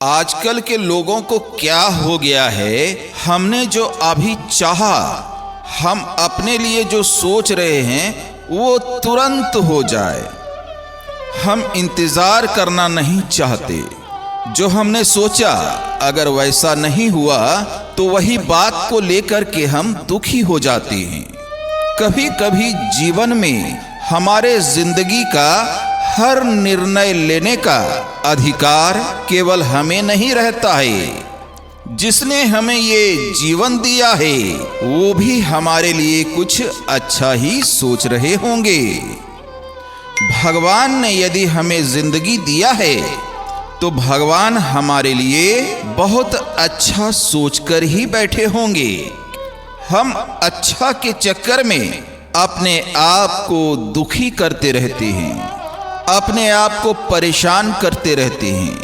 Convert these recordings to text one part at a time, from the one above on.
आजकल के लोगों को क्या हो गया है, हमने जो अभी चाहा, हम अपने लिए जो सोच रहे हैं वो तुरंत हो जाए। हम इंतज़ार करना नहीं चाहते। जो हमने सोचा अगर वैसा नहीं हुआ तो वही बात को लेकर के हम दुखी हो जाते हैं। कभी कभी जीवन में हमारे जिंदगी का हर निर्णय लेने का अधिकार केवल हमें नहीं रहता है। जिसने हमें ये जीवन दिया है वो भी हमारे लिए कुछ अच्छा ही सोच रहे होंगे। भगवान ने यदि हमें जिंदगी दिया है तो भगवान हमारे लिए बहुत अच्छा सोचकर ही बैठे होंगे। हम अच्छा के चक्कर में अपने आप को दुखी करते रहते हैं, अपने आप को परेशान करते रहते हैं।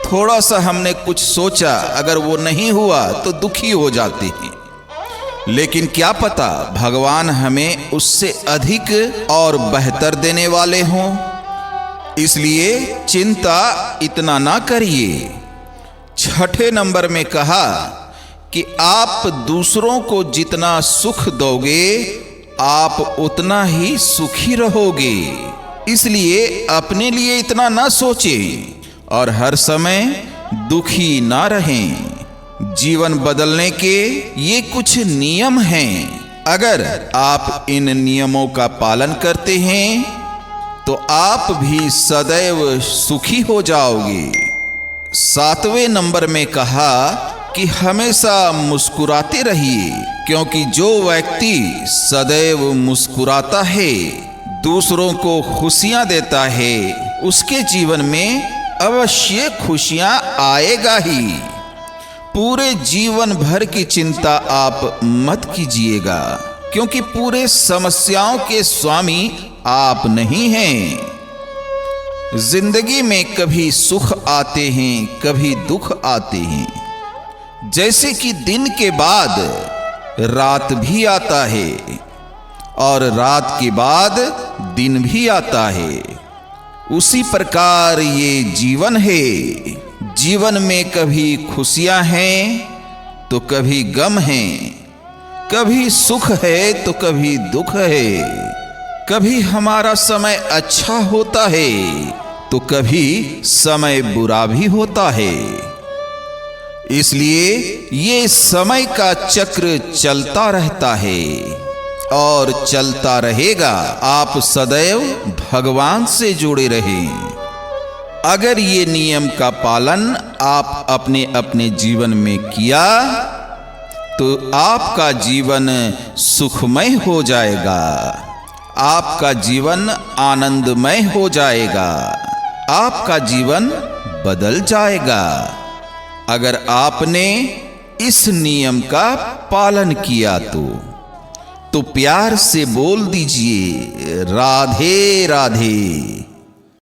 थोड़ा सा हमने कुछ सोचा, अगर वो नहीं हुआ तो दुखी हो जाते हैं। लेकिन क्या पता भगवान हमें उससे अधिक और बेहतर देने वाले हों। इसलिए चिंता इतना ना करिए। छठे नंबर में कहा कि आप दूसरों को जितना सुख दोगे आप उतना ही सुखी रहोगे। इसलिए अपने लिए इतना ना सोचें और हर समय दुखी ना रहें। जीवन बदलने के ये कुछ नियम हैं। अगर आप इन नियमों का पालन करते हैं तो आप भी सदैव सुखी हो जाओगे। सातवें नंबर में कहा कि हमेशा मुस्कुराते रहिए, क्योंकि जो व्यक्ति सदैव मुस्कुराता है, दूसरों को खुशियां देता है, उसके जीवन में अवश्य खुशियां आएगा ही। पूरे जीवन भर की चिंता आप मत कीजिएगा, क्योंकि पूरे समस्याओं के स्वामी आप नहीं हैं। जिंदगी में कभी सुख आते हैं, कभी दुख आते हैं। जैसे कि दिन के बाद रात भी आता है और रात के बाद दिन भी आता है, उसी प्रकार ये जीवन है। जीवन में कभी खुशियां हैं तो कभी गम हैं, कभी सुख है तो कभी दुख है। कभी हमारा समय अच्छा होता है तो कभी समय बुरा भी होता है। इसलिए ये समय का चक्र चलता रहता है और चलता रहेगा। आप सदैव भगवान से जुड़े रहें। अगर ये नियम का पालन आप अपने अपने जीवन में किया तो आपका जीवन सुखमय हो जाएगा, आपका जीवन आनंदमय हो जाएगा, आपका जीवन बदल जाएगा। अगर आपने इस नियम का पालन किया तो प्यार से बोल दीजिए राधे राधे।